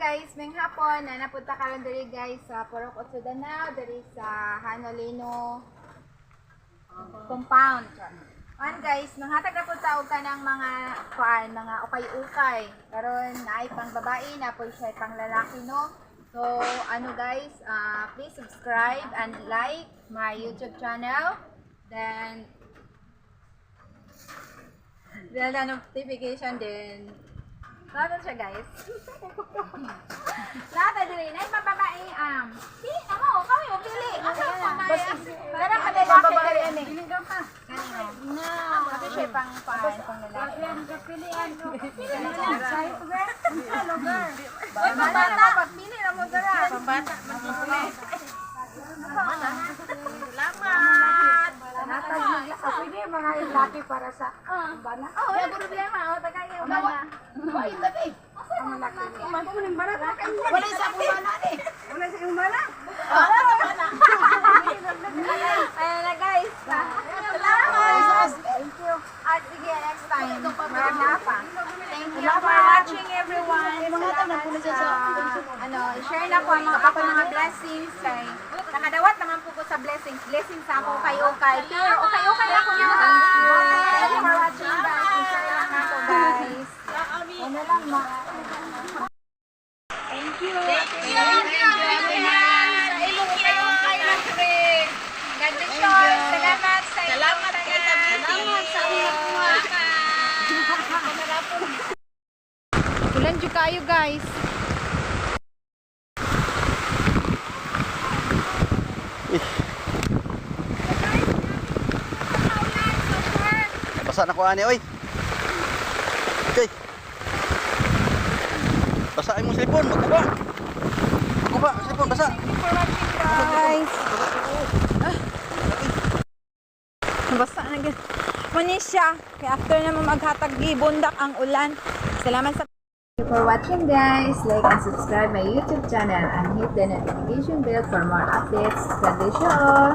guys, may hapon na napunta karon diri guys sa Purok Otso Danau, diri sa Hanolino compound. Guys, manghatag na pud ta og kanang mga mga ukay-ukay. Karon naay pang babae na pud siya pang lalaki no. So guys, please subscribe and like my YouTube channel. Then the notification din. Lahat siya guys. Lahat na din. Ay, babae. Pili na mo. Kami mo, pili. Dara pa din babae yan eh. Pili ka pa. No. Kasi siya pang lalaki. Pilihan mo. Sa'yo to girl. Hello girl. Pambata. Pagpili na mo dara. Pambata. Salamat. Pwede mga laki para sa bana. Oo, wala problema. O, tagay yung bana. Ay, tabi. Ang laki. Wala sa kumana eh. Wala sa kumana? Wala sa kumana. Ayan na guys. Salamat. Thank you. At sige, next time. Marami na pa. Thank you for watching everyone. Share na po ang mga blessings kay nakadawat naman po ko sa blessings. Blessings sa ako kay Okay. Pero okay ako niya. Thank you for watching guys. Share lang ako guys. Ano lang ma. Thank you. Thank you. God bless you. Salamat sa inyo. Salamat kay Tabiti. Tulan dyan kayo guys. Basa na ko ani oy. Okay. Basa mo cellphone, magkuba. Magkuba, cellphone basa. Guys. Basa na gid. Manisya, kay after na maghatag gibundak ang ulan. Salamat sa Thank you for watching guys. Like and subscribe my YouTube channel and hit the notification bell for more updates. God bless you all.